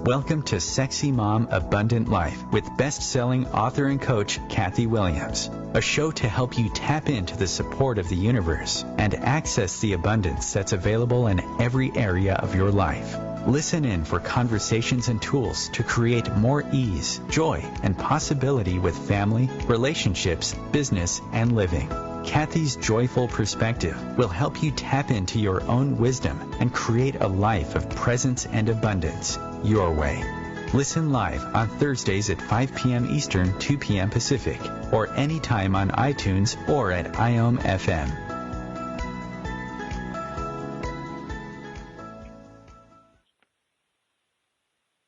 Welcome to Sexy Mom Abundant Life with best-selling author and coach Kathy Williams, a show to help you tap into the support of the universe and access the abundance that's available in every area of your life. Listen in for conversations and tools to create more ease, joy, and possibility with family, relationships, business, and living. Kathy's joyful perspective will help you tap into your own wisdom and create a life of presence and abundance your way. Listen live on Thursdays at 5 p.m. Eastern, 2 p.m. Pacific, or anytime on iTunes or at IOM FM.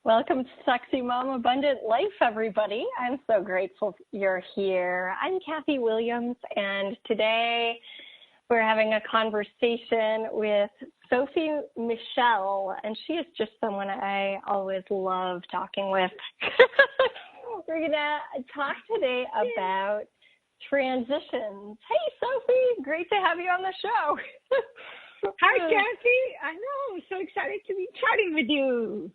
Welcome to Sexy Mom Abundant Life, everybody. I'm so grateful you're here. I'm Kathy Williams, and today we're having a conversation with Sophie Michèle, and she is just someone I always love talking with. We're going to talk today about transitions. Hey, Sophie, great to have you on the show. Hi, Kathy. I know, so excited to be chatting with you.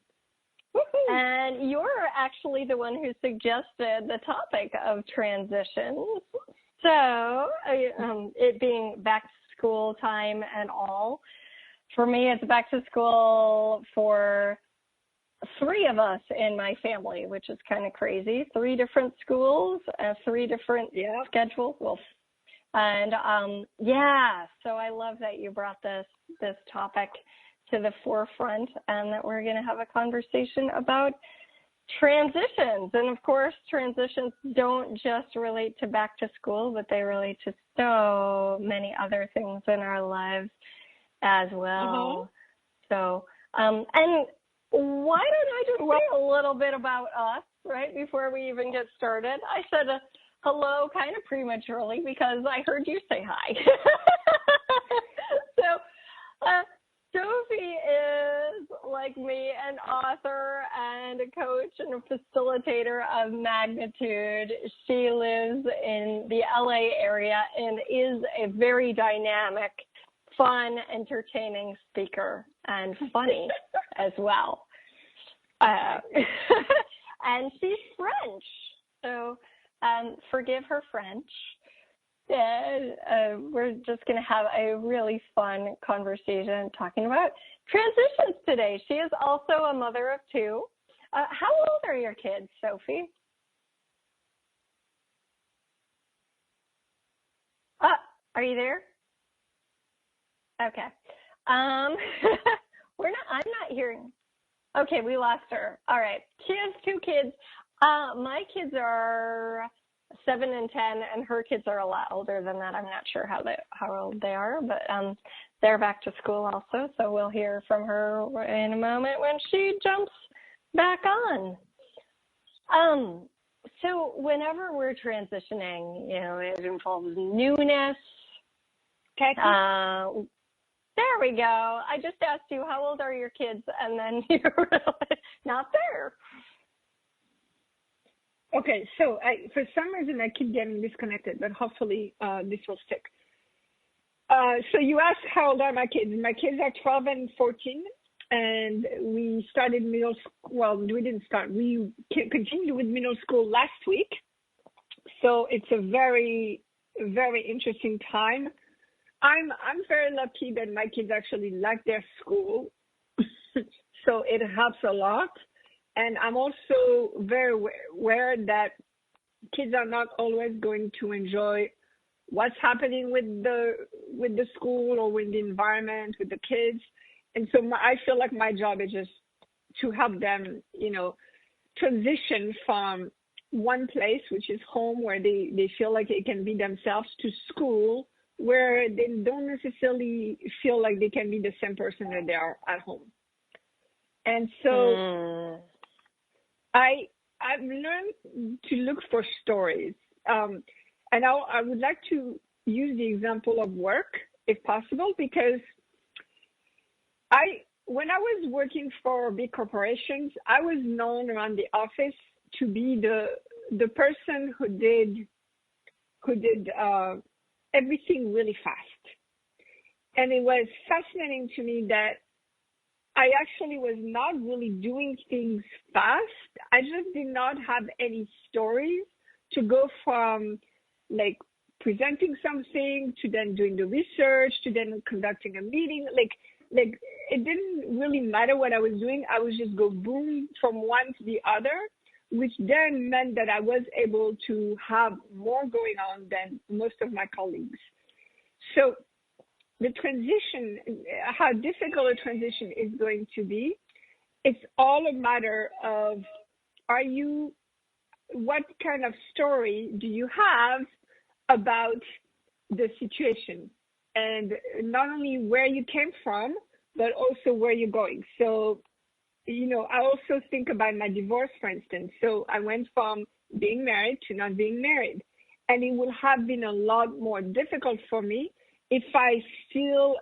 And you're actually the one who suggested the topic of transitions. So it being back to school time and all, for me, it's back to school for three of us in my family, which is kind of crazy. 3 different schools, 3 different schedules. Well, and so I love that you brought this topic to the forefront, and that we're going to have a conversation about transitions. And of course, transitions don't just relate to back to school, but they relate to so many other things in our lives as well. So, and why don't I just say a little bit about us, right, before we even get started? I said hello kind of prematurely because I heard you say hi. Sophie is, like me, an author and a coach and a facilitator of magnitude. She lives in the LA area and is a very dynamic, fun, entertaining speaker, and funny as well. And she's French, so forgive her French. We're just going to have a really fun conversation talking about transitions today. She is also a mother of 2. How old are your kids, Sophie? Are you there? Okay. I'm not hearing. Okay, we lost her. All right. She has 2 kids. My kids are 7 and 10, and her kids are a lot older than that. I'm not sure how old they are, but they're back to school also, so we'll hear from her in a moment when she jumps back on. So whenever we're transitioning, it involves newness. Okay. There we go. I just asked you, how old are your kids? And then you're not there. Okay, so for some reason I keep getting disconnected, but hopefully this will stick. So you asked how old are my kids. My kids are 12 and 14, and we started middle school. Well, we didn't start. We continued with middle school last week. So it's a very, very interesting time. I'm very lucky that my kids actually like their school, so it helps a lot. And I'm also very aware that kids are not always going to enjoy what's happening with the school or with the environment, with the kids. And so I feel like my job is just to help them, transition from one place, which is home, where they feel like they can be themselves, to school, where they don't necessarily feel like they can be the same person that they are at home. And so I've learned to look for stories. And I would like to use the example of work, if possible, because when I was working for big corporations, I was known around the office to be the person who did everything really fast. And it was fascinating to me that I actually was not really doing things fast. I just did not have any stories to go from like presenting something to then doing the research to then conducting a meeting. Like it didn't really matter what I was doing. I would just go boom from one to the other, which then meant that I was able to have more going on than most of my colleagues. So the transition, how difficult a transition is going to be, it's all a matter of what kind of story do you have about the situation? And not only where you came from, but also where you're going. So, I also think about my divorce, for instance. So I went from being married to not being married. And it would have been a lot more difficult for me if I still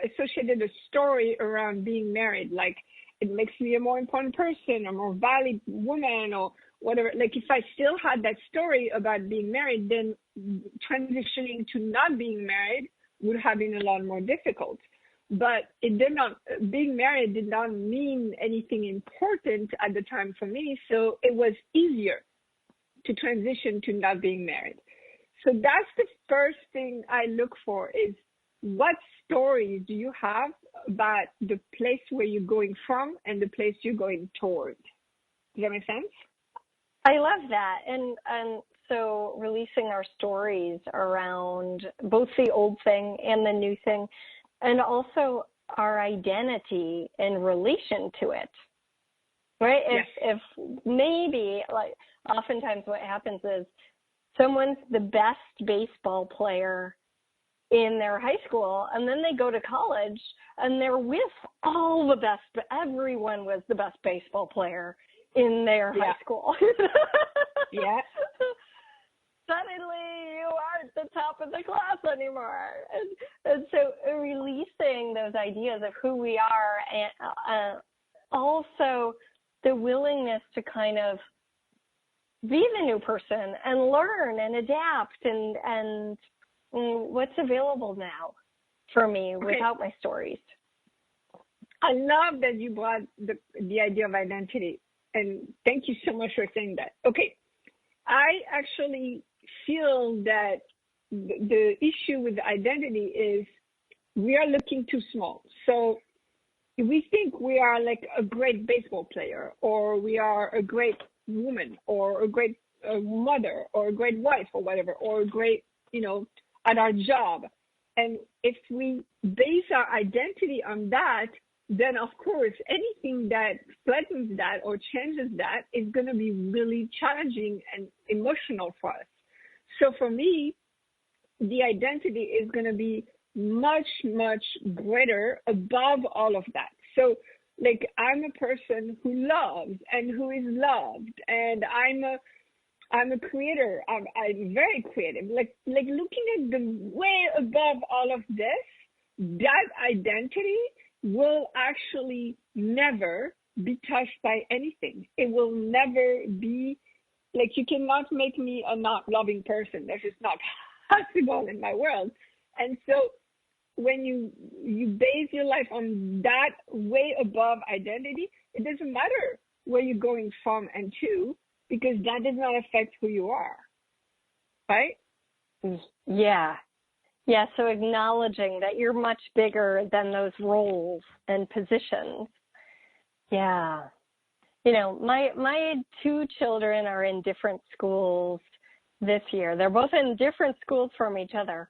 associated a story around being married, like it makes me a more important person, a more valid woman, or whatever. Like if I still had that story about being married, then transitioning to not being married would have been a lot more difficult. But being married did not mean anything important at the time for me, so it was easier to transition to not being married. So that's the first thing I look for is what stories do you have about the place where you're going from and the place you're going toward? Does that make sense? I love that. And so releasing our stories around both the old thing and the new thing, and also our identity in relation to it, right? Yes. If maybe, like, oftentimes what happens is someone's the best baseball player in their high school, and then they go to college, and they're with all the best, but everyone was the best baseball player in their high school. Yeah. Suddenly you aren't the top of the class anymore. And so releasing those ideas of who we are, and also the willingness to kind of be the new person and learn and adapt and what's available now for me without my stories. I love that you brought the idea of identity, and thank you so much for saying that. Okay, I actually feel that the issue with identity is we are looking too small. So we think we are like a great baseball player, or we are a great woman, or a great mother, or a great wife, or whatever, or a great, at our job. And if we base our identity on that, then of course anything that flattens that or changes that is going to be really challenging and emotional for us. So for me, the identity is going to be much, much greater above all of that. So like I'm a person who loves and who is loved, and I'm a creator. I'm very creative. Like looking at the way above all of this, that identity will actually never be touched by anything. It will never be, like, you cannot make me a not loving person. That's just not possible in my world. And so when you base your life on that way above identity, it doesn't matter where you're going from and to, because that does not affect who you are, right? Yeah. Yeah, so acknowledging that you're much bigger than those roles and positions. Yeah. My two children are in different schools this year. They're both in different schools from each other.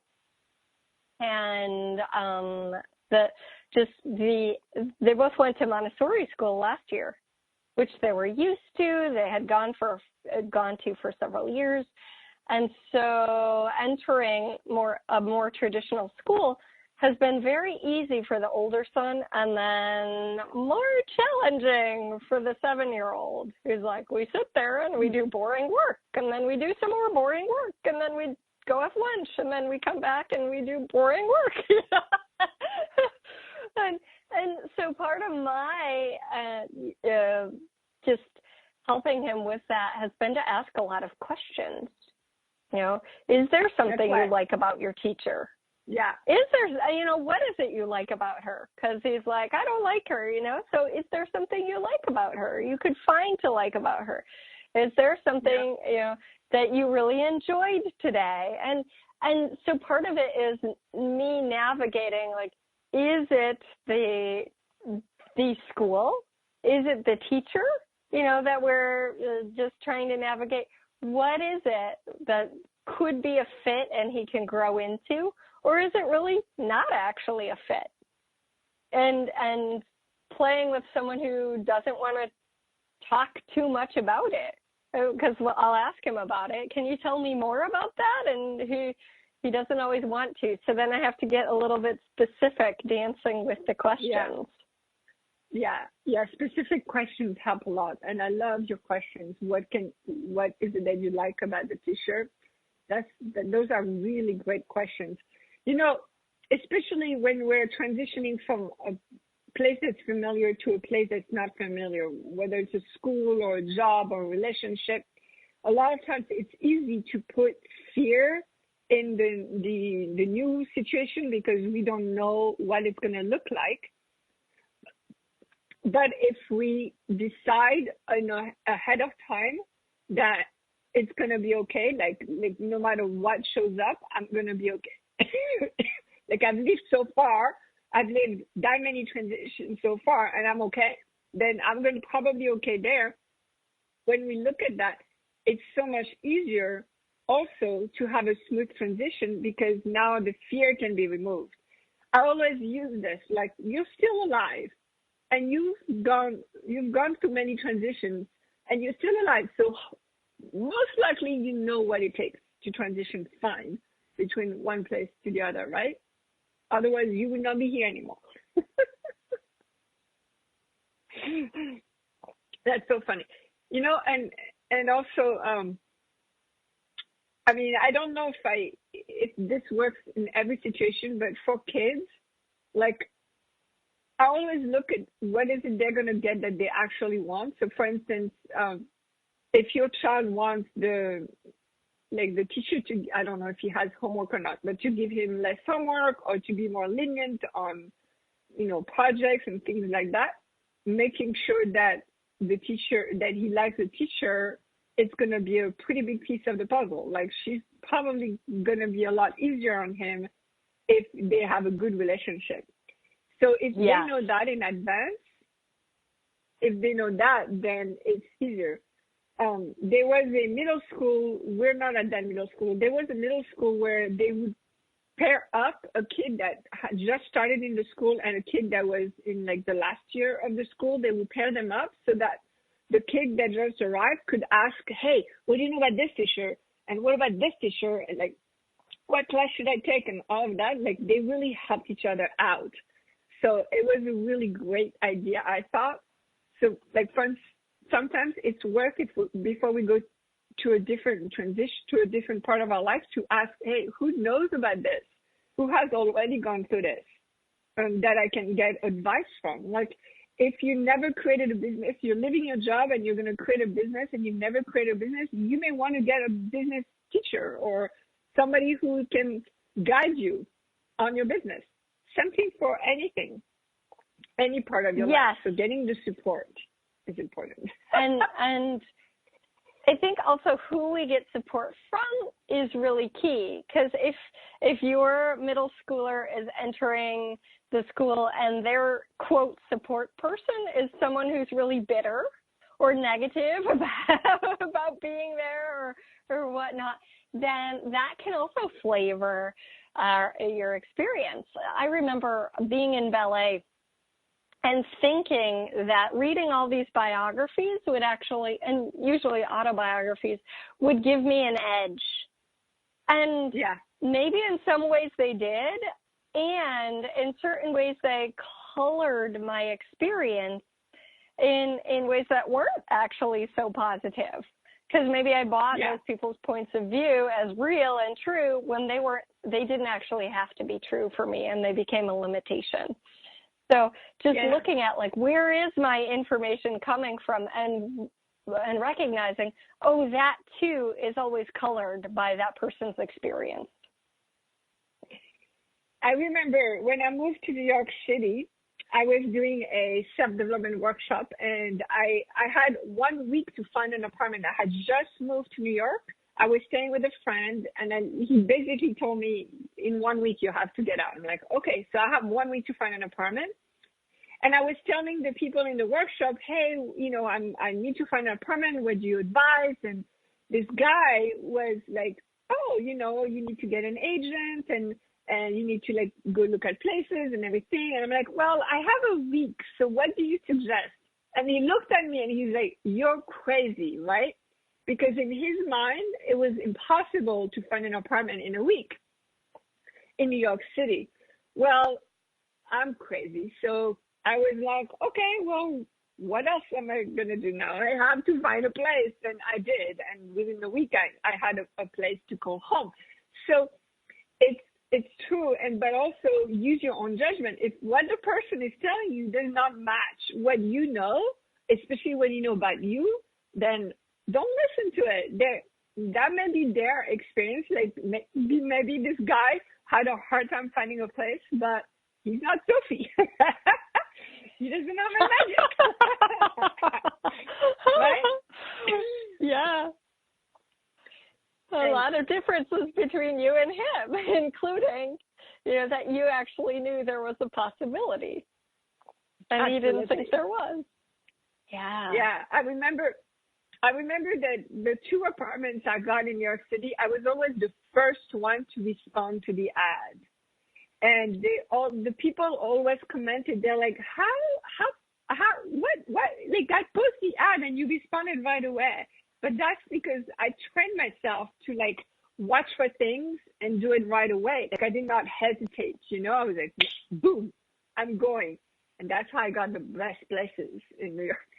And they both went to Montessori school last year, which they were used to. They had gone to for several years. And so entering a more traditional school has been very easy for the older son, and then more challenging for the 7-year-old, who's like, we sit there and we do boring work, and then we do some more boring work, and then we go have lunch, and then we come back and we do boring work. and so part of my just helping him with that has been to ask a lot of questions. Is there something you like about your teacher? Yeah. Is there, what is it you like about her? Because he's like, I don't like her, so is there something you like about her? You could find to like about her. Is there something, that you really enjoyed today? And so part of it is me navigating, like, is it the school? Is it the teacher, that we're just trying to navigate? What is it that could be a fit and he can grow into? Or is it really not actually a fit? And playing with someone who doesn't want to talk too much about it, because I'll ask him about it. Can you tell me more about that? And he doesn't always want to. So then I have to get a little bit specific, dancing with the questions. Yeah. Specific questions help a lot, and I love your questions. What is it that you like about the teacher? Those are really great questions. Especially when we're transitioning from a place that's familiar to a place that's not familiar, whether it's a school or a job or a relationship. A lot of times it's easy to put fear in the new situation because we don't know what it's going to look like. But if we decide ahead of time that it's going to be okay, like no matter what shows up, I'm going to be okay. Like I've lived that many transitions so far, and I'm okay. Then I'm going to probably okay there. When we look at that, it's so much easier also to have a smooth transition because now the fear can be removed. I always use this, like you're still alive and you've gone through many transitions and you're still alive. So most likely you know what it takes to transition fine between one place to the other, right? Otherwise, you would not be here anymore. That's so funny. And also, I don't know if this works in every situation, but for kids, like, I always look at what is it they're going to get that they actually want. So, for instance, if your child wants the teacher to, I don't know if he has homework or not, but to give him less homework or to be more lenient on, projects and things like that, making sure that he likes the teacher, it's going to be a pretty big piece of the puzzle. Like she's probably going to be a lot easier on him if they have a good relationship. So if they know that in advance, then it's easier. There was a middle school, we're not at that middle school, there was a middle school where they would pair up a kid that had just started in the school and a kid that was in like the last year of the school. They would pair them up so that the kid that just arrived could ask, hey, what do you know about this teacher? And what about this teacher? And like, what class should I take? And all of that, like they really helped each other out. So it was a really great idea, I thought. So like sometimes it's worth it before we go to a different transition, to a different part of our life, to ask, hey, who knows about this? Who has already gone through this that I can get advice from? Like, if you never created a business, you're leaving your job and you're going to create a business and you've never created a business, you may want to get a business teacher or somebody who can guide you on your business. Something for anything, any part of your life. So getting the support is important. And I think also who we get support from is really key, because if your middle schooler is entering the school and their quote support person is someone who's really bitter or negative about being there or whatnot, then that can also flavor your experience. I remember being in ballet and thinking that reading all these biographies would actually, and usually autobiographies, would give me an edge. And maybe in some ways they did, and in certain ways they colored my experience in ways that weren't actually so positive. Because maybe I bought those people's points of view as real and true when they didn't actually have to be true for me, and they became a limitation. So just looking at like, where is my information coming from, and recognizing, oh, that too is always colored by that person's experience. I remember when I moved to New York City, I was doing a self-development workshop, and I had 1 week to find an apartment. I had just moved to New York. I was staying with a friend, and then he basically told me, in 1 week, you have to get out. I'm like, okay. So I have 1 week to find an apartment. And I was telling the people in the workshop, hey, I need to find an apartment. What do you advise? And this guy was like, oh, you need to get an agent and you need to like go look at places and everything. And I'm like, well, I have a week. So what do you suggest? And he looked at me and he's like, you're crazy, right? Because in his mind, it was impossible to find an apartment in a week in New York City. Well, I'm crazy. So I was like, okay, well, what else am I going to do now? I have to find a place. And I did. And within the week, I had a place to call home. So it's true. But also use your own judgment. If what the person is telling you does not match what you know, especially when you know about you, then don't listen to it. That may be their experience. Like maybe this guy had a hard time finding a place, but he's not Sophie. He doesn't know my magic. Right? Yeah. A lot of differences between you and him, including, that you actually knew there was a possibility. And Absolutely. he didn't think there was. Yeah. Yeah. I remember that the 2 apartments I got in New York City, I was always the first one to respond to the ad. And the people always commented, they're like, what, like I post the ad and you responded right away. But that's because I trained myself to like watch for things and do it right away. Like I did not hesitate, I was like, boom, I'm going. And that's how I got the best places in New York.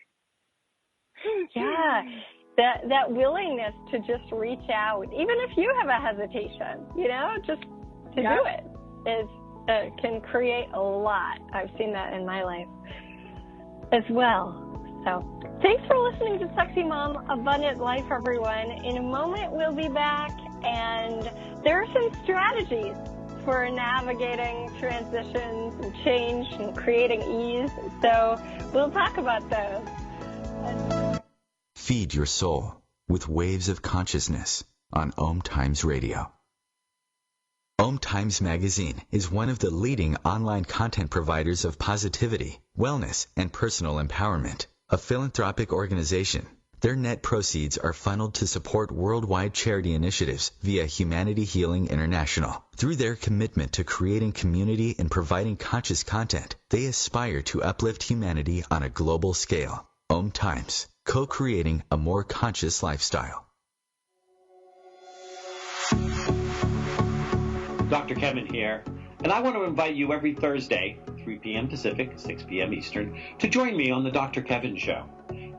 Yeah. That willingness to just reach out, even if you have a hesitation, just to do it. Can create a lot. I've seen that in my life as well. So thanks for listening to Sexy Mom Abundant Life, everyone. In a moment, we'll be back, and there are some strategies for navigating transitions and change and creating ease. So we'll talk about those. Feed your soul with Waves of Consciousness on Om Times Radio. Om Times Magazine is one of the leading online content providers of positivity, wellness, and personal empowerment. A philanthropic organization, their net proceeds are funneled to support worldwide charity initiatives via Humanity Healing International. Through their commitment to creating community and providing conscious content, they aspire to uplift humanity on a global scale. Om Times, co-creating a more conscious lifestyle. Dr. Kevin here, and I want to invite you every Thursday, 3 p.m. Pacific, 6 p.m. Eastern, to join me on the Dr. Kevin Show,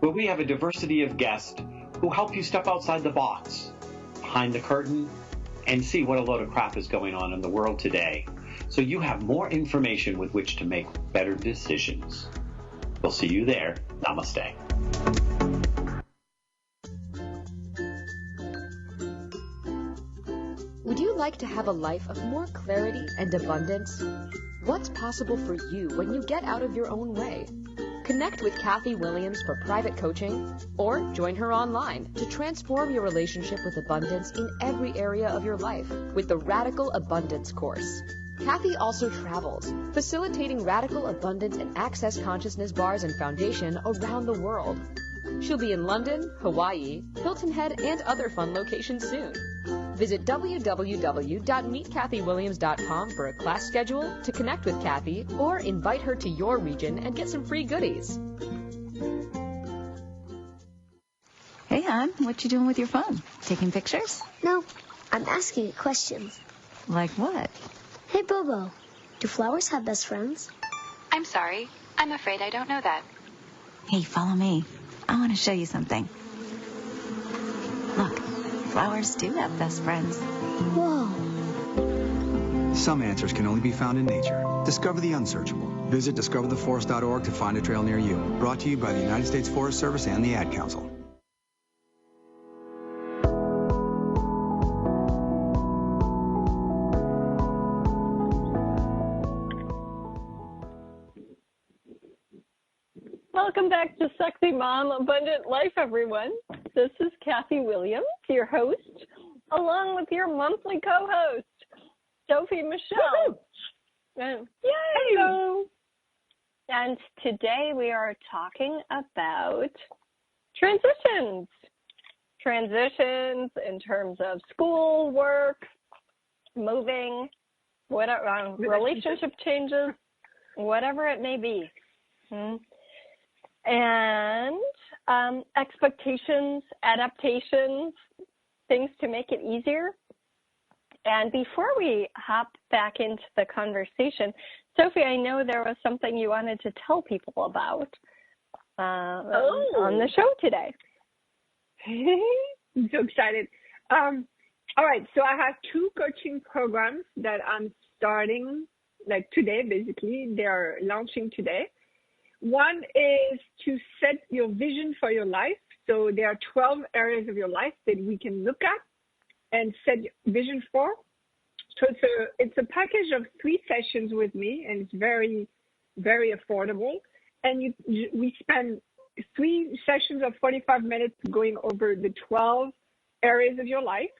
where we have a diversity of guests who help you step outside the box, behind the curtain, and see what a load of crap is going on in the world today, so you have more information with which to make better decisions. We'll see you there. Namaste. Would you like to have a life of more clarity and abundance? What's possible for you when you get out of your own way? Connect with Kathy Williams for private coaching, or join her online to transform your relationship with abundance in every area of your life with the Radical Abundance course. Kathy also travels, facilitating radical abundance and access consciousness bars and foundation around the world. She'll be in London, Hawaii, Hilton Head, and other fun locations soon. Visit www.meetkathywilliams.com for a class schedule, to connect with Kathy, or invite her to your region and get some free goodies. Hey, hon, what you doing with your phone? Taking pictures? No, I'm asking it questions. Like what? Hey, Bobo, do flowers have best friends? I'm sorry. I'm afraid I don't know that. Hey, follow me. I want to show you something. Look, flowers do have best friends. Whoa. Some answers can only be found in nature. Discover the unsearchable. Visit discovertheforest.org to find a trail near you. Brought to you by the United States Forest Service and the Ad Council. Welcome back to Sexy Mom Abundant Life, everyone. This is Kathy Williams, your host, along with your monthly co-host, Sophie Michèle. Yay! Hello. And today we are talking about transitions. Transitions in terms of school, work, moving, whatever, relationship changes, whatever it may be. And expectations, adaptations, things to make it easier. And before we hop back into the conversation, Sophie, I know there was something you wanted to tell people about on the show today. I'm so excited. All right, so I have 2 coaching programs that I'm starting like today, basically. They're launching today. One is to set your vision for your life. So there are 12 areas of your life that we can look at and set vision for. So it's a package of 3 sessions with me, and it's very, very affordable. And we spend 3 sessions of 45 minutes going over the 12 areas of your life.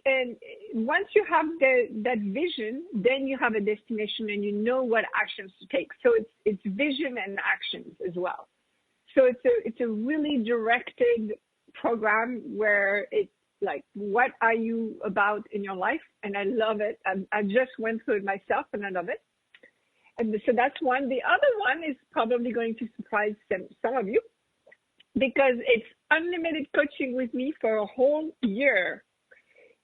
And once you have that vision, then you have a destination and you know what actions to take. So it's vision and actions as well. So it's a really directed program where it's like, what are you about in your life? And I love it. I just went through it myself and I love it. And so that's one. The other one is probably going to surprise some of you because it's unlimited coaching with me for a whole year.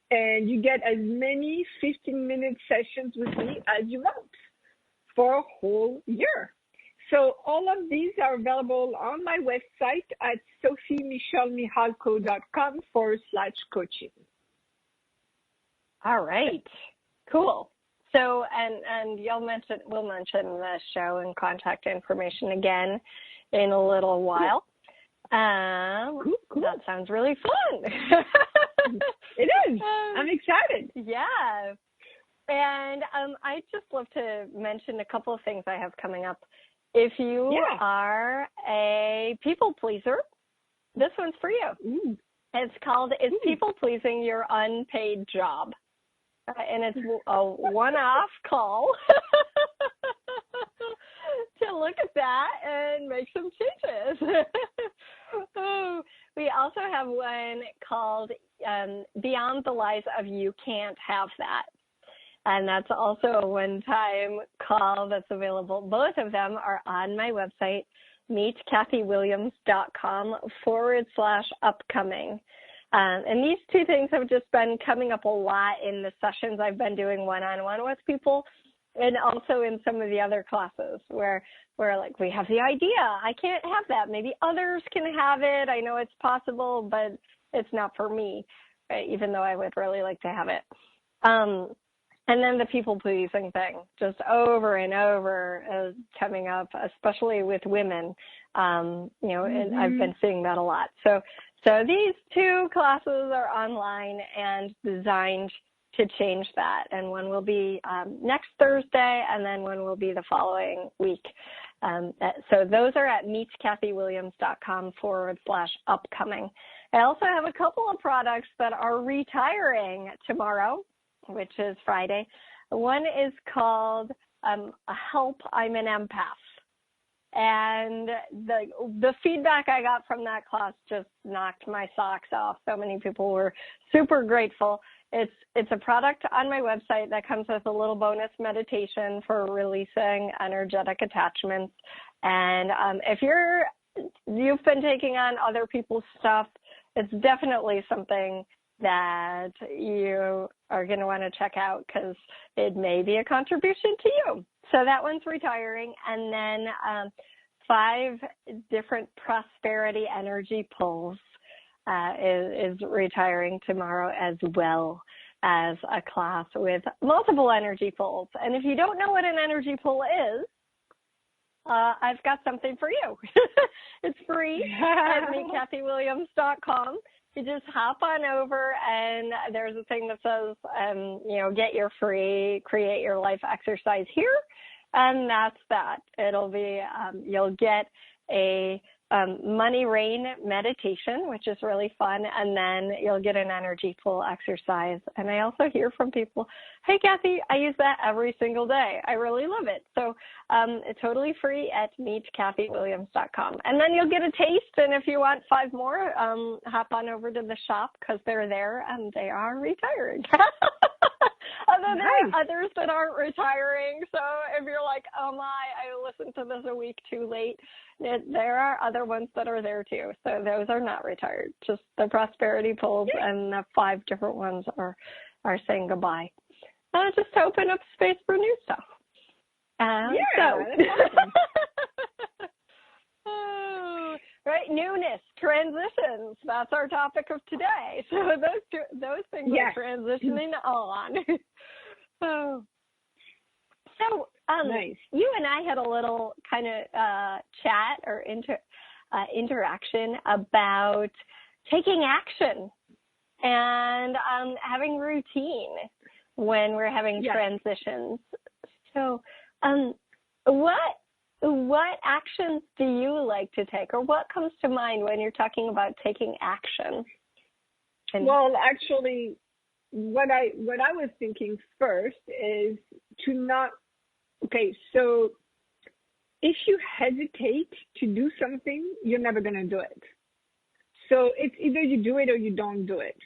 And you get as many 15-minute sessions with me as you want for a whole year. So all of these are available on my website at sophiemichelmihalko.com/coaching. All right, cool. So, and we'll mention the show and contact information again in a little while. Cool. That sounds really fun. It is. I'm excited. Yeah. And I'd just love to mention a couple of things I have coming up. If you are a people pleaser, this one's for you. It's called Is People Pleasing Your Unpaid Job? And it's a one-off call to look at that and make some changes. We also have one called Beyond the Lies of You Can't Have That. And that's also a one-time call that's available. Both of them are on my website, meetkathyWilliams.com/upcoming. And these 2 things have just been coming up a lot in the sessions I've been doing one-on-one with people, and also in some of the other classes where like we have the idea, I can't have that. Maybe others can have it. I know it's possible, but it's not for me, right? Even though I would really like to have it. And then the people-pleasing thing, just over and over coming up, especially with women. And I've been seeing that a lot. So these 2 classes are online and designed to change that. And one will be next Thursday, and then one will be the following week. So those are at meetkathyWilliams.com/upcoming. I also have a couple of products that are retiring tomorrow, which is Friday. One is called Help, I'm an Empath. And the feedback I got from that class just knocked my socks off. So many people were super grateful. It's a product on my website that comes with a little bonus meditation for releasing energetic attachments. And if you've been taking on other people's stuff, it's definitely something that you are going to want to check out because it may be a contribution to you. So that one's retiring. And then 5 different prosperity energy pulls is retiring tomorrow, as well as a class with multiple energy pulls. And if you don't know what an energy pull is, I've got something for you. It's free at meetkathyWilliams.com. You just hop on over and there's a thing that says, get your free Create Your Life exercise here. And that's that. It'll be, you'll get a money rain meditation, which is really fun, and then you'll get an energy pull exercise. And I also hear from people, hey, Kathy, I use that every single day. I really love it. So it's totally free at meetkathyWilliams.com. And then you'll get a taste, and if you want 5 more, hop on over to the shop because they're there and they are retiring. Although there are others that aren't retiring. So if you're like, oh my, I listened to this a week too late, there are other ones that are there too. So those are not retired. Just the prosperity pulls and the 5 different ones are saying goodbye. Just to open up space for new stuff. Right, newness, transitions. That's our topic of today. So those things are transitioning on. So nice. You and I had a little kind of chat or interaction about taking action and having routine when we're having transitions. So what actions do you like to take, or what comes to mind when you're talking about taking action? Well, actually, what I was thinking first is to not. Okay, so if you hesitate to do something, you're never going to do it. So it's either you do it or you don't do it.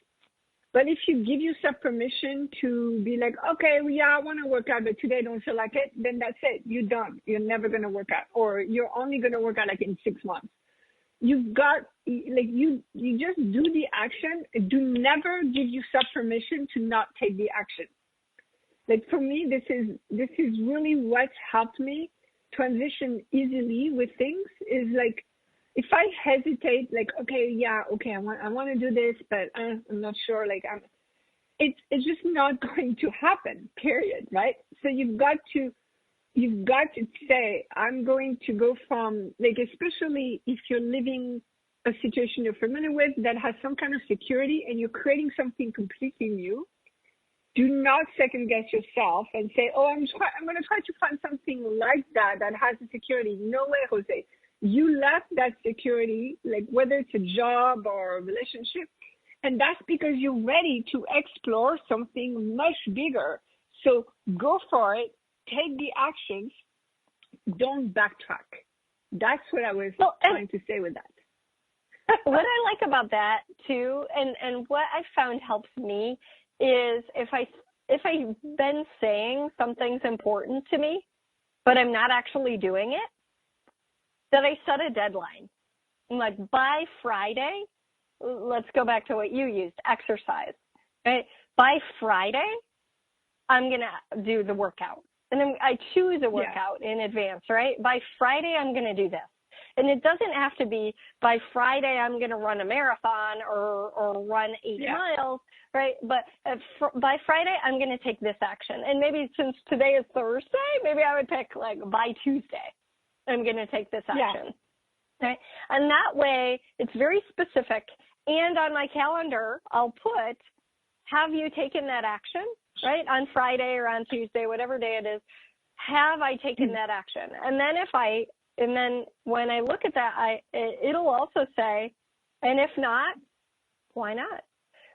But if you give yourself permission to be like, okay, well, yeah, I want to work out, but today I don't feel like it, then that's it. You're done. You're never going to work out, or you're only going to work out like in 6 months. You've got, like, you just do the action. Do never give yourself permission to not take the action. Like, for me, this is really what's helped me transition easily with things is like, if I hesitate, like, okay, I want to do this, but I'm not sure, like, it's just not going to happen, period, right? So you've got to say, I'm going to go from, like, especially if you're living a situation you're familiar with that has some kind of security and you're creating something completely new, do not second guess yourself and say, oh, I'm going to try to find something like that has a security. No way, Jose. You left that security, like whether it's a job or a relationship, and that's because you're ready to explore something much bigger. So go for it. Take the actions. Don't backtrack. That's what I was trying to say with that. What I like about that too, and what I found helps me is if I've been saying something's important to me, but I'm not actually doing it, that I set a deadline. I'm like, by Friday, let's go back to what you used, exercise, right? By Friday, I'm going to do the workout. And then I choose a workout in advance, right? By Friday, I'm going to do this. And it doesn't have to be by Friday, I'm going to run a marathon or run 8 miles, right? But by Friday, I'm going to take this action. And maybe since today is Thursday, maybe I would pick like by Tuesday, I'm going to take this action, right? And that way, it's very specific. And on my calendar, I'll put, have you taken that action, right? On Friday or on Tuesday, whatever day it is, have I taken that action? And then when I look at that, it'll also say, and if not, why not?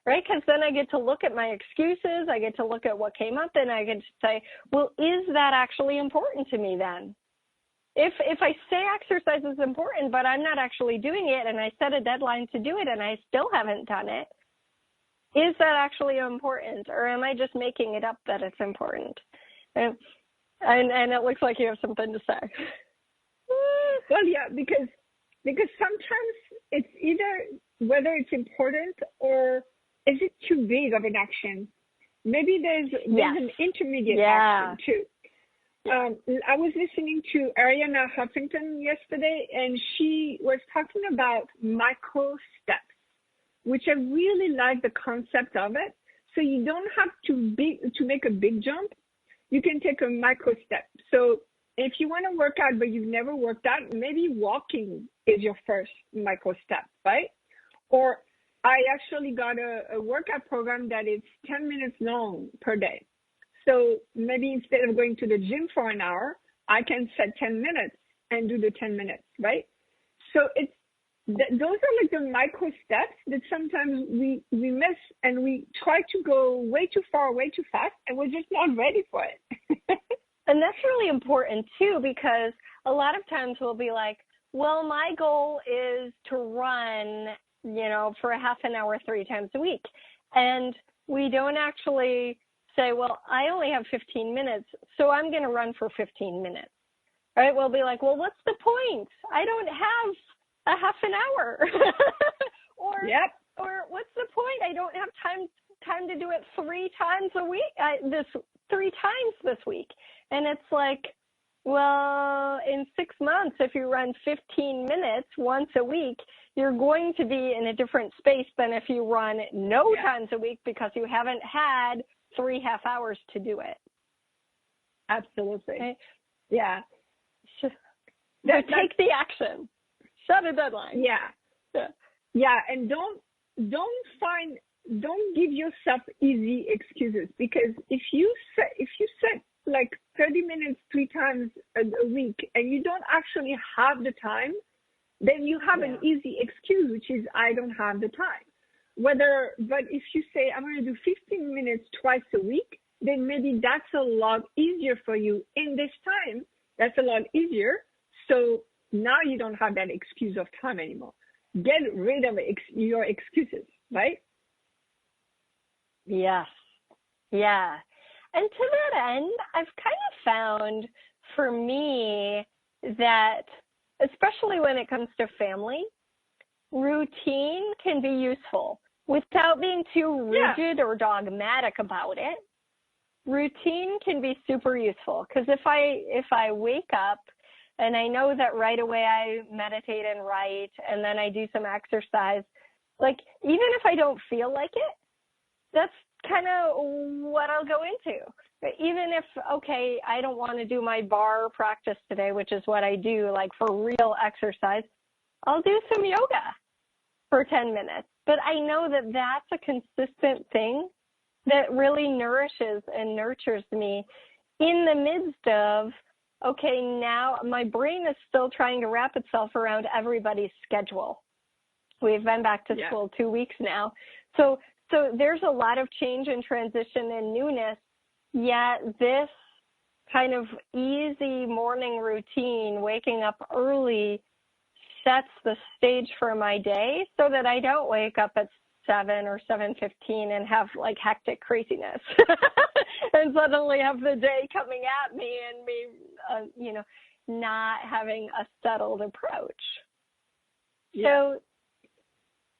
Right? Because then I get to look at my excuses. I get to look at what came up, and I get to say, well, is that actually important to me then? If I say exercise is important, but I'm not actually doing it, and I set a deadline to do it, and I still haven't done it, is that actually important, or am I just making it up that it's important? And it looks like you have something to say. Well, yeah, because sometimes it's either whether it's important or is it too big of an action. Maybe there's an intermediate action too. I was listening to Ariana Huffington yesterday, and she was talking about micro steps, which I really like the concept of it. So you don't have to make a big jump. You can take a micro step. So if you want to work out, but you've never worked out, maybe walking is your first micro step, right? Or I actually got a workout program that is 10 minutes long per day. So maybe instead of going to the gym for an hour, I can set 10 minutes and do the 10 minutes, right? So those are like the micro steps that sometimes we miss, and we try to go way too far, way too fast, and we're just not ready for it. And that's really important too, because a lot of times we'll be like, well, my goal is to run, for a half an hour 3 times a week. And we don't actually say, well, I only have 15 minutes, so I'm going to run for 15 minutes. Right? We'll be like, well, what's the point? I don't have a half an hour. or what's the point? I don't have time to do it 3 times a week, 3 times this week. And it's like, well, in 6 months, if you run 15 minutes once a week, you're going to be in a different space than if you run no times a week, because you haven't had 3 half hours to do it. Absolutely. Okay? Yeah. So take the action. Set a deadline. Yeah. And don't give yourself easy excuses, because if you set like 30 minutes 3 times a week and you don't actually have the time, then you have an easy excuse, which is I don't have the time. But if you say I'm going to do 15 minutes twice a week, then maybe that's a lot easier for you in this time. That's a lot easier. So now you don't have that excuse of time anymore. Get rid of your excuses, right? Yes. Yeah. And to that end, I've kind of found for me that, especially when it comes to family, routine can be useful without being too rigid or dogmatic about it. Routine can be super useful, because if I wake up and I know that right away I meditate and write, and then I do some exercise, like even if I don't feel like it, that's kind of what I'll go into. Even if, okay, I don't want to do my bar practice today, which is what I do, like for real exercise, I'll do some yoga for 10 minutes. But I know that that's a consistent thing that really nourishes and nurtures me in the midst of, okay, now my brain is still trying to wrap itself around everybody's schedule. We've been back to school 2 weeks now. So there's a lot of change and transition and newness, yet this kind of easy morning routine, waking up early, sets the stage for my day so that I don't wake up at 7 or 7:15 and have like hectic craziness and suddenly have the day coming at me and me, not having a settled approach. So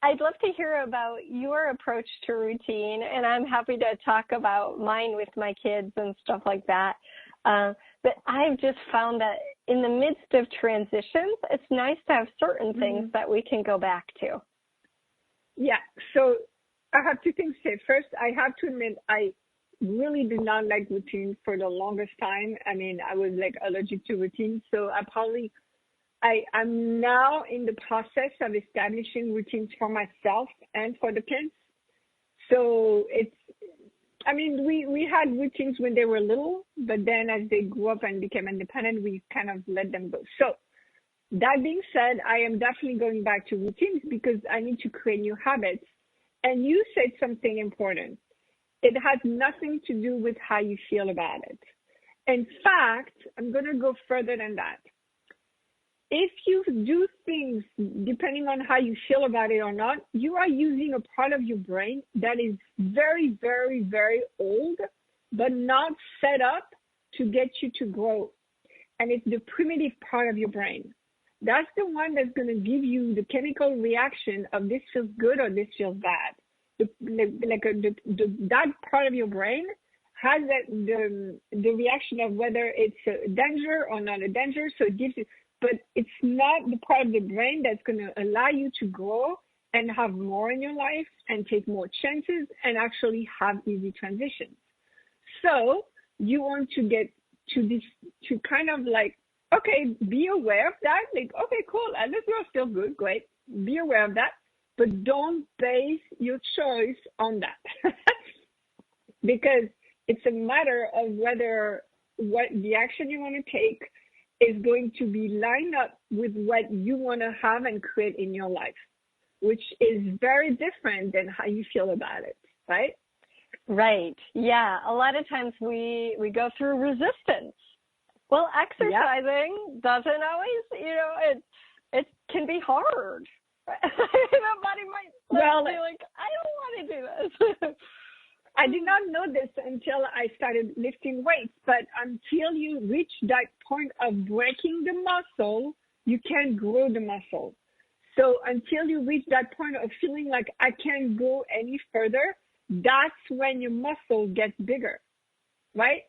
I'd love to hear about your approach to routine, and I'm happy to talk about mine with my kids and stuff like that. But I've just found that in the midst of transitions, it's nice to have certain things that we can go back to. Yeah, so I have 2 things to say. First, I have to admit, I really did not like routine for the longest time. I mean, I was like allergic to routine, so I'm now in the process of establishing routines for myself and for the kids. So we had routines when they were little, but then as they grew up and became independent, we kind of let them go. So that being said, I am definitely going back to routines because I need to create new habits. And you said something important. It has nothing to do with how you feel about it. In fact, I'm going to go further than that. If you do things depending on how you feel about it or not, you are using a part of your brain that is very, very, very old, but not set up to get you to grow. And it's the primitive part of your brain. That's the one that's going to give you the chemical reaction of this feels good or this feels bad. That part of your brain has the reaction of whether it's a danger or not a danger. So it gives you, but it's not the part of the brain that's going to allow you to grow and have more in your life and take more chances and actually have easy transitions. So you want to get to this, to kind of like, okay, be aware of that. Like, okay, cool. This will feel good. Great. Be aware of that. But don't base your choice on that. Because it's a matter of what the action you want to take is going to be lined up with what you want to have and create in your life, which is very different than how you feel about it, right? Right. Yeah. A lot of times we go through resistance. Well, exercising doesn't always, it can be hard. The body might be like, I don't want to do this. I did not know this until I started lifting weights, but until you reach that point of breaking the muscle, you can't grow the muscle. So until you reach that point of feeling like I can't go any further, that's when your muscle gets bigger, right?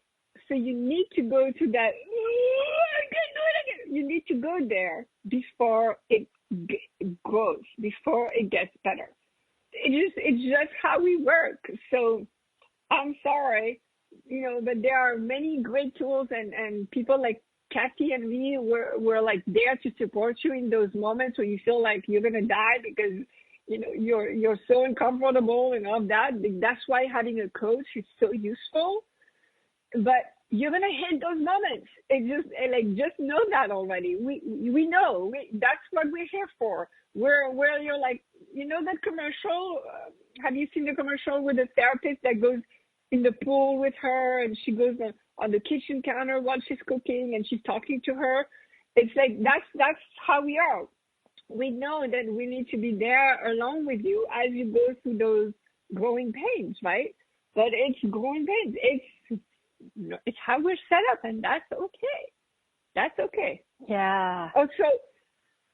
So you need to go to that, I can't do it again. You need to go there before it grows, before it gets better. It's just how we work. So I'm sorry, but there are many great tools and people like Kathy and me were like there to support you in those moments where you feel like you're going to die because, you're so uncomfortable and all that. That's why having a coach is so useful. But you're going to hit those moments. Just know that already. We know. That's what we're here for. Where you're like, that commercial, have you seen the commercial with the therapist that goes in the pool with her and she goes on the kitchen counter while she's cooking and she's talking to her? It's like, that's how we are. We know that we need to be there along with you as you go through those growing pains, right? But it's growing pains. It's how we're set up, and that's okay. That's okay. Yeah. Also,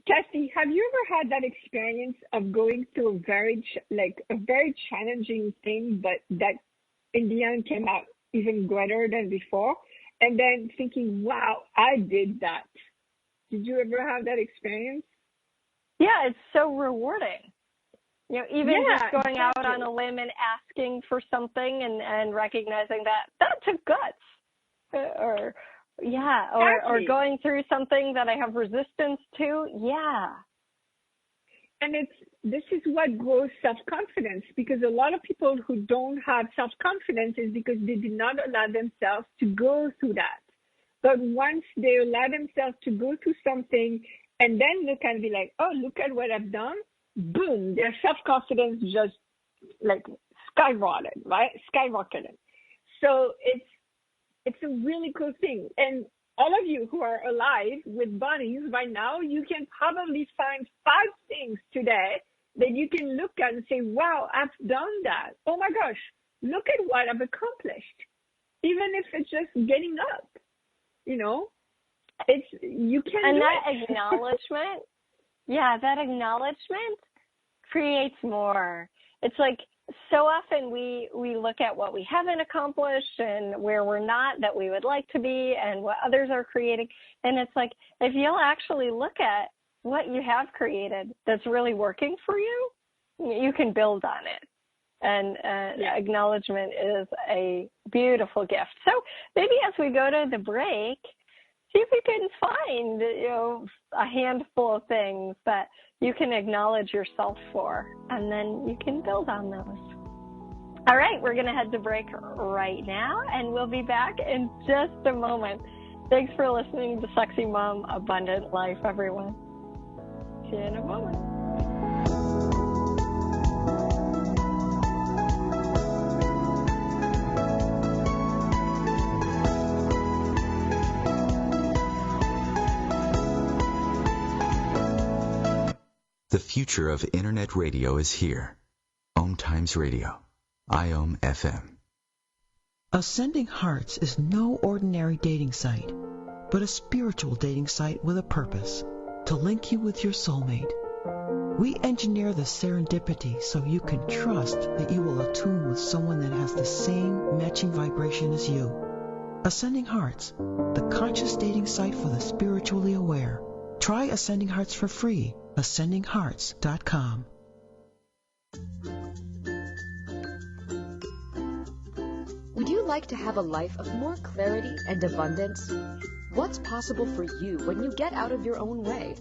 Kathy, have you ever had that experience of going through a very challenging thing, but that in the end came out even greater than before, and then thinking, wow, I did that? Did you ever have that experience? Yeah, it's so rewarding. Just going out on a limb and asking for something and recognizing that took guts. Or going through something that I have resistance to. Yeah. And this is what grows self-confidence, because a lot of people who don't have self-confidence is because they did not allow themselves to go through that. But once they allow themselves to go through something and then look and be like, oh, look at what I've done, boom, their self-confidence just skyrocketed, right? Skyrocketed. So it's a really cool thing. And all of you who are alive with bodies right now, you can probably find 5 things today that you can look at and say, wow, I've done that. Oh my gosh, look at what I've accomplished. Even if it's just getting up, you can and do that it. Acknowledgement, that acknowledgement creates more. It's like so often we look at what we haven't accomplished and where we're not that we would like to be and what others are creating. And it's like, if you'll actually look at what you have created that's really working for you, you can build on it. And acknowledgement is a beautiful gift. So maybe as we go to the break, see if we can find, a handful of things that you can acknowledge yourself for, and then you can build on those. All right, we're going to head to break right now, and we'll be back in just a moment. Thanks for listening to Sexy Mom Abundant Life, everyone. See you in a moment. The future of Internet radio is here. Om Times Radio. IOM FM. Ascending Hearts is no ordinary dating site, but a spiritual dating site with a purpose, to link you with your soulmate. We engineer the serendipity so you can trust that you will attune with someone that has the same matching vibration as you. Ascending Hearts, the conscious dating site for the spiritually aware. Try Ascending Hearts for free. AscendingHearts.com. Would you like to have a life of more clarity and abundance? What's possible for you when you get out of your own way?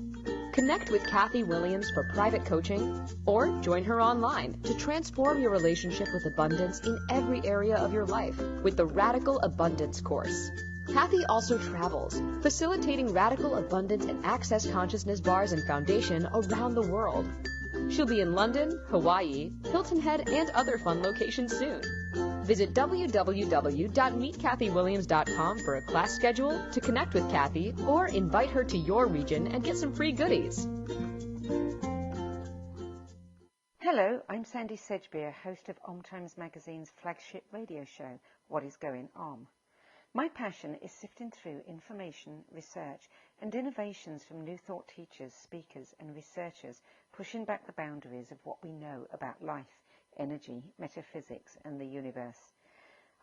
Connect with Kathy Williams for private coaching or join her online to transform your relationship with abundance in every area of your life with the Radical Abundance Course. Kathy also travels, facilitating radical abundance and access consciousness bars and foundation around the world. She'll be in London, Hawaii, Hilton Head, and other fun locations soon. Visit www.meetkathywilliams.com for a class schedule, to connect with Kathy, or invite her to your region and get some free goodies. Hello, I'm Sandy Sedgbeer, host of Om Times Magazine's flagship radio show, What is Going On? My passion is sifting through information, research, and innovations from new thought teachers, speakers, and researchers, pushing back the boundaries of what we know about life, energy, metaphysics, and the universe.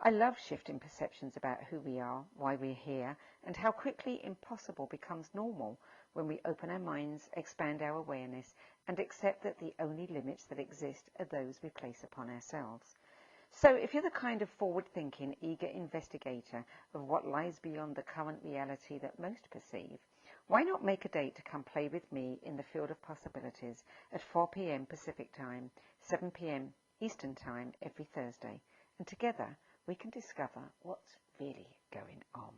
I love shifting perceptions about who we are, why we're here, and how quickly impossible becomes normal when we open our minds, expand our awareness, and accept that the only limits that exist are those we place upon ourselves. So if you're the kind of forward-thinking, eager investigator of what lies beyond the current reality that most perceive, why not make a date to come play with me in the field of possibilities at 4 p.m. Pacific Time, 7 p.m. Eastern Time every Thursday, and together we can discover what's really going on.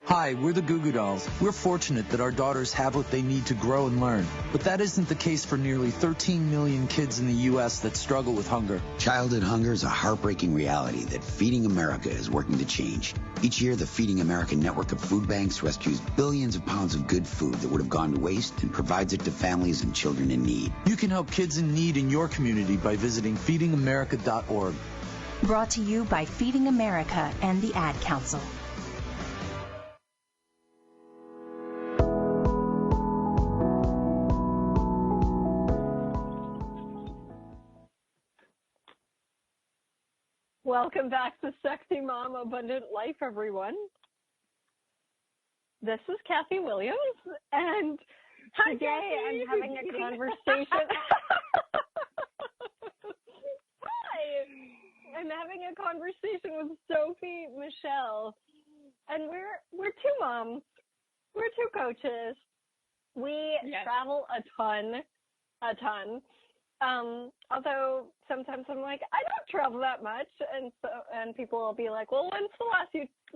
Hi, we're the Goo Goo Dolls. We're fortunate that our daughters have what they need to grow and learn. But that isn't the case for nearly 13 million kids in the U.S. that struggle with hunger. Childhood hunger is a heartbreaking reality that Feeding America is working to change. Each year, the Feeding America network of food banks rescues billions of pounds of good food that would have gone to waste and provides it to families and children in need. You can help kids in need in your community by visiting feedingamerica.org. Brought to you by Feeding America and the Ad Council. Welcome back to Sexy Mom Abundant Life, everyone. This is Kathy Williams, and today I'm having a conversation. Hi! I'm having a conversation with Sophie Michèle, and we're two moms. We're two coaches. We travel a ton. Although sometimes I'm like, I don't travel that much, and people will be like, well, when's the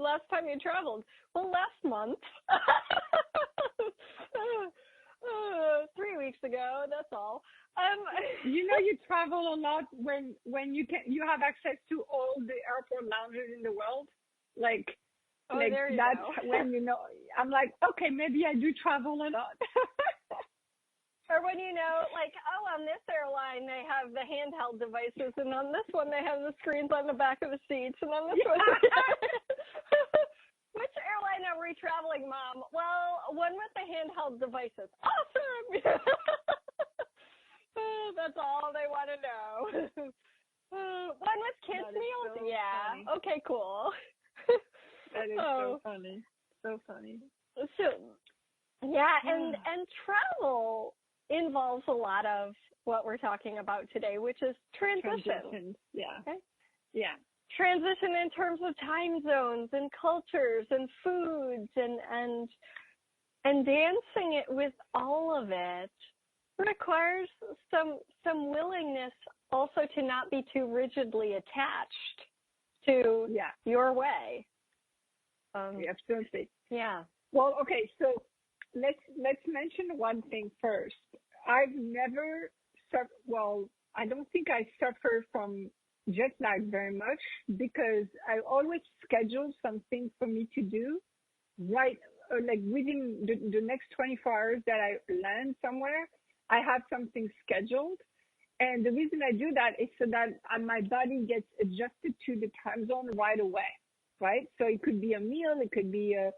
last time you traveled? Well, last month. 3 weeks ago, that's all. You know, you travel a lot when you have access to all the airport lounges in the world. Like there you that's go. when you know. I'm like, okay, maybe I do travel a lot. Or when you know, like, oh, on this airline they have the handheld devices, and on this one they have the screens on the back of the seats, and on this one. Which airline are we traveling, Mom? Well, one with the handheld devices. Awesome! That's all they want to know. One with kids meals? So yeah. funny. Okay, cool. That is so funny. So funny. So, yeah, and travel involves a lot of what we're talking about today, which is transition. Yeah. Okay? Yeah. Transition in terms of time zones and cultures and foods and dancing it with all of it requires some willingness also to not be too rigidly attached to your way. Absolutely. Yeah. Well, okay, so let's mention one thing first. I've never I don't think I suffer from jet lag very much because I always schedule something for me to do like within the next 24 hours that I land somewhere. I have something scheduled. And the reason I do that is so that my body gets adjusted to the time zone right away, right? So it could be a meal, it could be a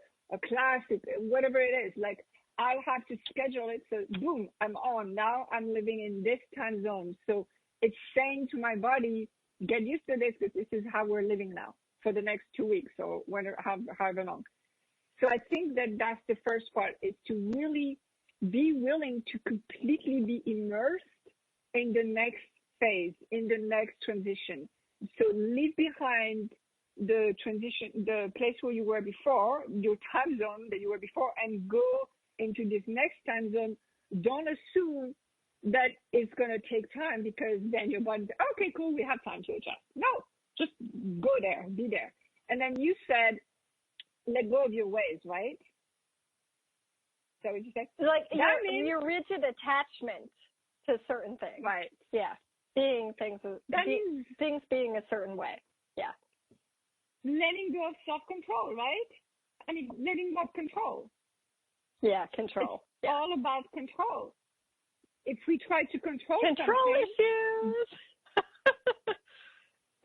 class, whatever it is. Like, I have to schedule it, so boom, I'm on. Now I'm living in this time zone. So it's saying to my body, get used to this, because this is how we're living now for the next 2 weeks or however long. So I think that that's the first part, is to really be willing to completely be immersed in the next phase, in the next transition. So leave behind the transition, the place where you were before, your time zone that you were before, and go into this next time zone. Don't assume that it's going to take time, because then your body says, okay, cool, we have time to adjust. No, just go there, be there. And then you said let go of your ways, right? So what you say? Like your rigid attachment to certain things. Right. Yeah. Being things being a certain way. Yeah. Letting go of self-control, right? I mean, letting go of control. Yeah, control. It's all about control. If we try to control issues.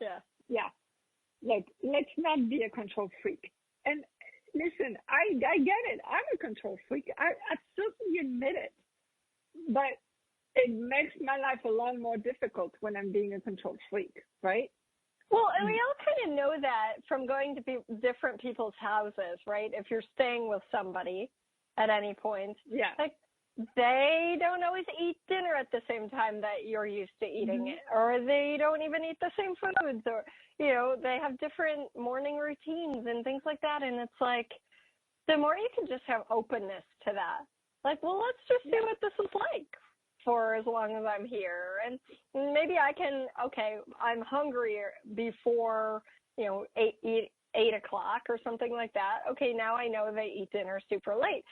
Yeah. Yeah. Like, let's not be a control freak. And listen, I get it. I'm a control freak. I absolutely admit it. But it makes my life a lot more difficult when I'm being a control freak, right? Well, and we all kind of know that from going to different people's houses, right? If you're staying with somebody at any point, like they don't always eat dinner at the same time that you're used to eating it, or they don't even eat the same foods, or, you know, they have different morning routines and things like that. And it's like, the more you can just have openness to that, like, well, let's just see what this is like for as long as I'm here. And maybe I can, okay, I'm hungry before, you know, 8 o'clock or something like that. Okay, now I know they eat dinner super late.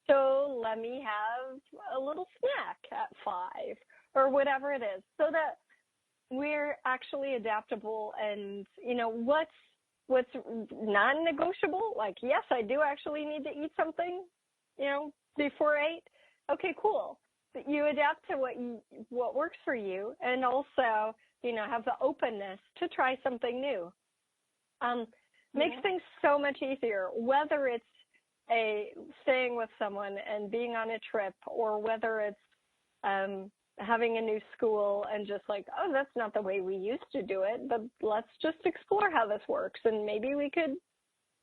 So let me have a little snack at 5 or whatever it is, so that we're actually adaptable. And, you know, what's non-negotiable, like, yes, I do actually need to eat something, you know, before 8. Okay, cool. You adapt to what works for you, and also, you know, have the openness to try something new. Makes things so much easier, whether it's staying with someone and being on a trip, or whether it's having a new school and just like, oh, that's not the way we used to do it, but let's just explore how this works, and maybe we could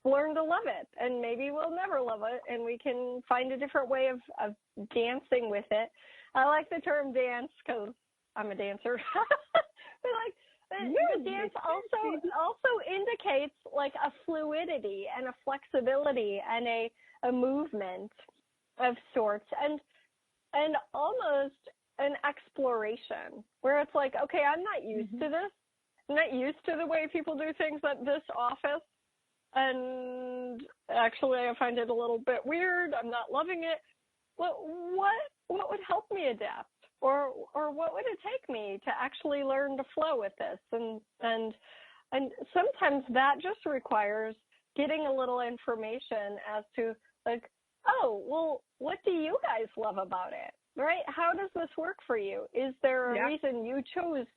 learn to love it, and maybe we'll never love it, and we can find a different way of dancing with it. I like the term dance because I'm a dancer. But like, the dance also indicates like a fluidity and a flexibility and a movement of sorts, and almost an exploration where it's like, okay, I'm not used to this. I'm not used to the way people do things at this office. And actually, I find it a little bit weird. I'm not loving it. What would help me adapt, or what would it take me to actually learn to flow with this? And sometimes that just requires getting a little information as to like, oh, well, what do you guys love about it, right? How does this work for you? Is there a reason you chose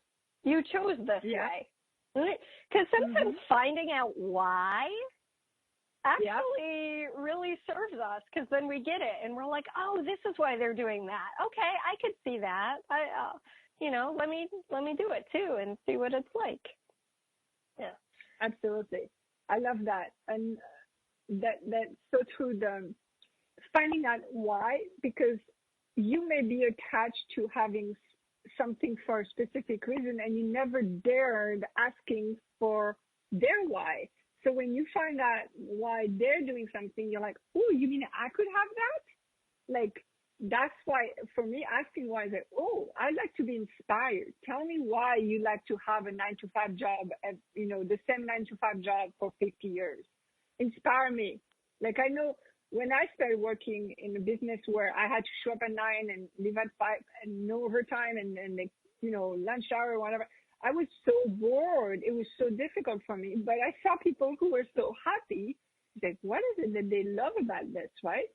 this way? Because sometimes finding out why actually really serves us, because then we get it and we're like, oh, this is why they're doing that. Okay, I could see that. You know, let me do it too and see what it's like. Yeah, absolutely. I love that, and that's so true. The finding out why, because you may be attached to having something for a specific reason, and you never dared asking for their why. So when you find out why they're doing something, you're like, oh, you mean I could have that? Like, that's why, for me, asking why is like, oh, I'd like to be inspired. Tell me why you like to have a 9-to-5 job, at, you know, the same 9-to-5 job for 50 years. Inspire me. Like, I know when I started working in a business where I had to show up at 9 and leave at 5 and no overtime and you know, lunch hour or whatever, I was so bored. It was so difficult for me. But I saw people who were so happy. Like, what is it that they love about this, right?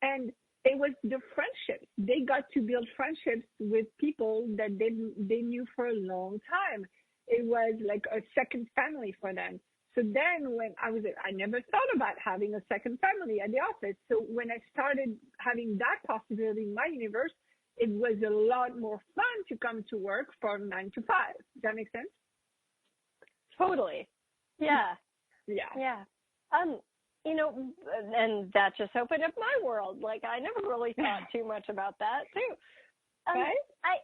And it was the friendships. They got to build friendships with people that they knew for a long time. It was like a second family for them. So then when I never thought about having a second family at the office. So when I started having that possibility in my universe, it was a lot more fun to come to work from 9 to 5. Does that make sense? Totally. Yeah. Yeah. You know, and that just opened up my world. Like, I never really thought too much about that too. Right? I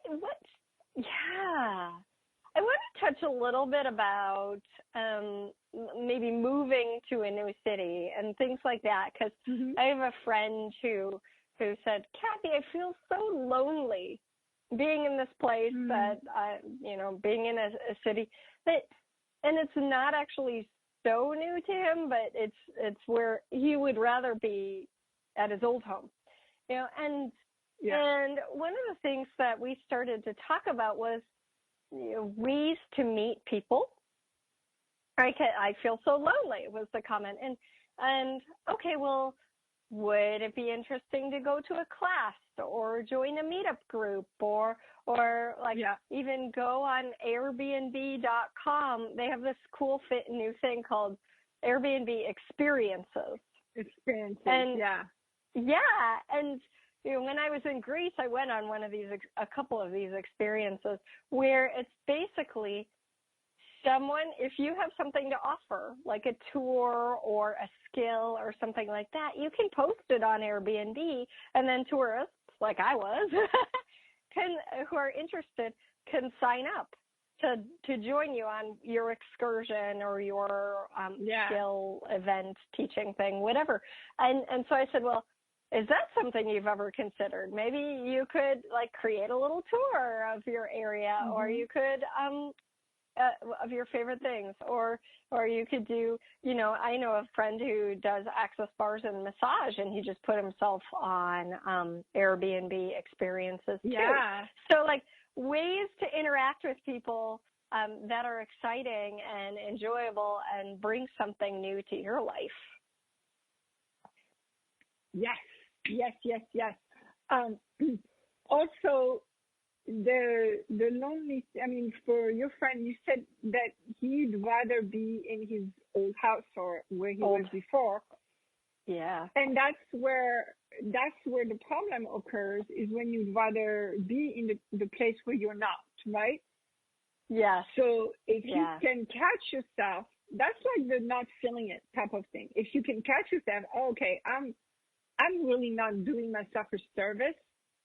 want to touch a little bit about maybe moving to a new city and things like that, because I have a friend who said, Kathy, I feel so lonely being in this place that, you know, being in a city that, and it's not actually so new to him, but it's where he would rather be at his old home, you know. And one of the things that we started to talk about was, you know, ways to meet people. I feel so lonely was the comment, and okay, well, would it be interesting to go to a class or join a meetup group or like even go on Airbnb.com? They have this cool new thing called Airbnb Experiences. And and you know, when I was in Greece, I went on a couple of these experiences where it's basically someone, if you have something to offer, like a tour or a skill or something like that, you can post it on Airbnb, and then tourists, like I was, who are interested, can sign up to join you on your excursion or your skill event, teaching thing, whatever. And so I said, well, is that something you've ever considered? Maybe you could like create a little tour of your area, or you could of your favorite things, or you could do, you know, I know a friend who does access bars and massage, and he just put himself on Airbnb Experiences too. So like ways to interact with people that are exciting and enjoyable and bring something new to your life. Yes. Also, the lonely, I mean, for your friend, you said that he'd rather be in his old house or where he was before. And that's where the problem occurs, is when you'd rather be in the place where you're not, right? So if you can catch yourself, that's like the not feeling it type of thing. If you can catch yourself, okay, I'm really not doing myself a service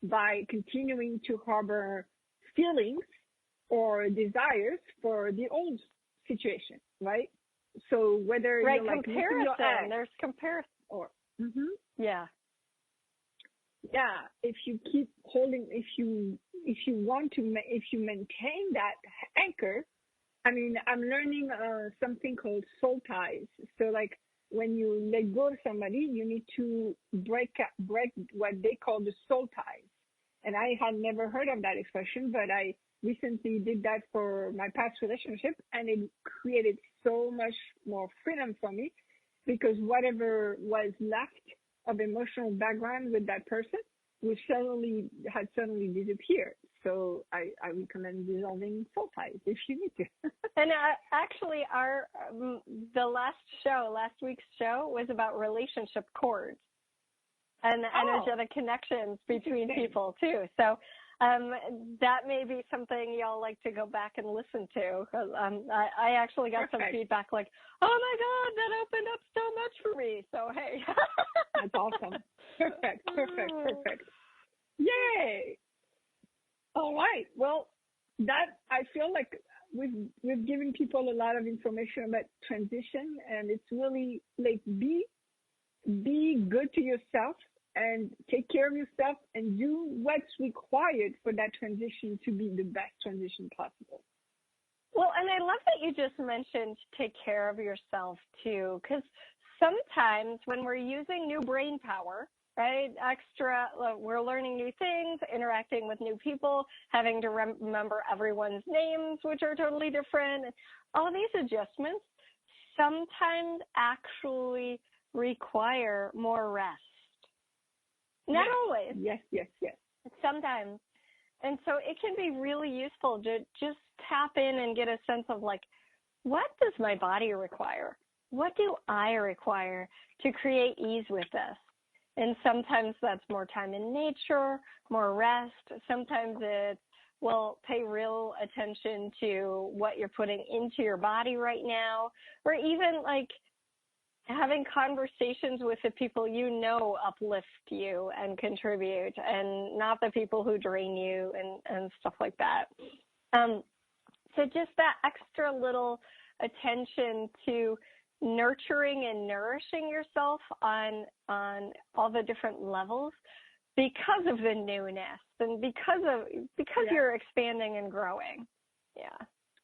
by continuing to harbor feelings or desires for the old situation, right? So whether you're like comparison, your ex, there's comparison, or if you keep holding, if you maintain that anchor, I mean, I'm learning something called soul ties. So like, when you let go of somebody, you need to break what they call the soul ties. And I had never heard of that expression, but I recently did that for my past relationship, and it created so much more freedom for me, because whatever was left of emotional background with that person had suddenly disappeared. So I recommend dissolving soul ties if you need to. And actually, last week's show was about relationship cords and energetic connections between people too. So that may be something y'all like to go back and listen to, because I actually got some feedback like, oh my God, that opened up so much for me. So hey, that's awesome. Perfect. Yay! All right. Well, that, I feel like we've given people a lot of information about transition, and it's really like be good to yourself and take care of yourself and do what's required for that transition to be the best transition possible. Well, and I love that you just mentioned take care of yourself too, because sometimes when we're using new brain power, right, we're learning new things, interacting with new people, having to remember everyone's names, which are totally different. All these adjustments sometimes actually require more rest. Not always. Yes. Sometimes. And so it can be really useful to just tap in and get a sense of like, what does my body require? What do I require to create ease with this? And sometimes that's more time in nature, more rest. Sometimes it's, well, pay real attention to what you're putting into your body right now, or even like having conversations with the people you know uplift you and contribute, and not the people who drain you and stuff like that. So just that extra little attention to nurturing and nourishing yourself on all the different levels because of the newness and because you're expanding and growing.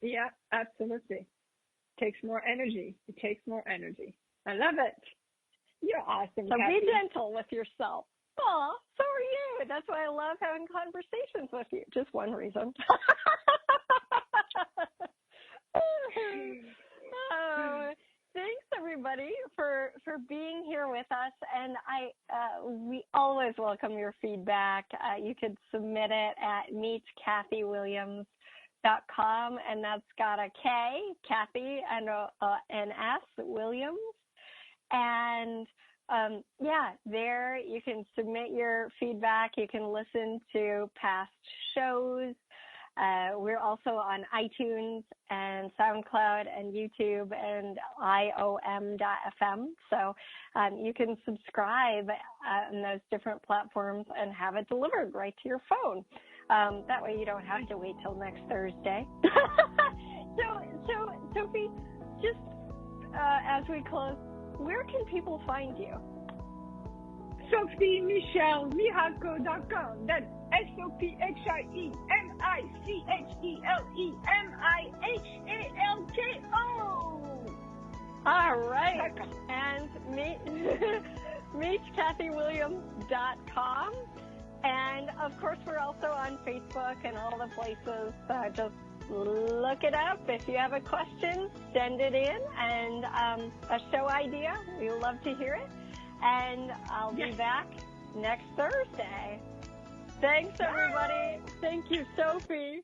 Yeah, absolutely. takes more energy. It takes more energy. I love it. You're awesome, So Kathy. be gentle with yourself. Aw, so are you. That's why I love having conversations with you. Just one reason. Oh, thanks everybody for being here with us, and we always welcome your feedback. You could submit it at meetkathyWilliams.com, and that's got a K, Kathy, and an S, Williams, and there you can submit your feedback. You can listen to past shows. We're also on iTunes and SoundCloud and YouTube and IOM.FM. So you can subscribe on those different platforms and have it delivered right to your phone. That way you don't have to wait till next Thursday. So Sophie, just as we close, where can people find you? Sophie Michèle, Mihako.com. That's SOPHIEMICHELEMIHALKO. All right. And meetkathywilliams.com. And of course, we're also on Facebook and all the places. Just look it up. If you have a question, send it in. And a show idea, we love to hear it. And I'll be back next Thursday. Thanks, everybody. Thank you, Sophie.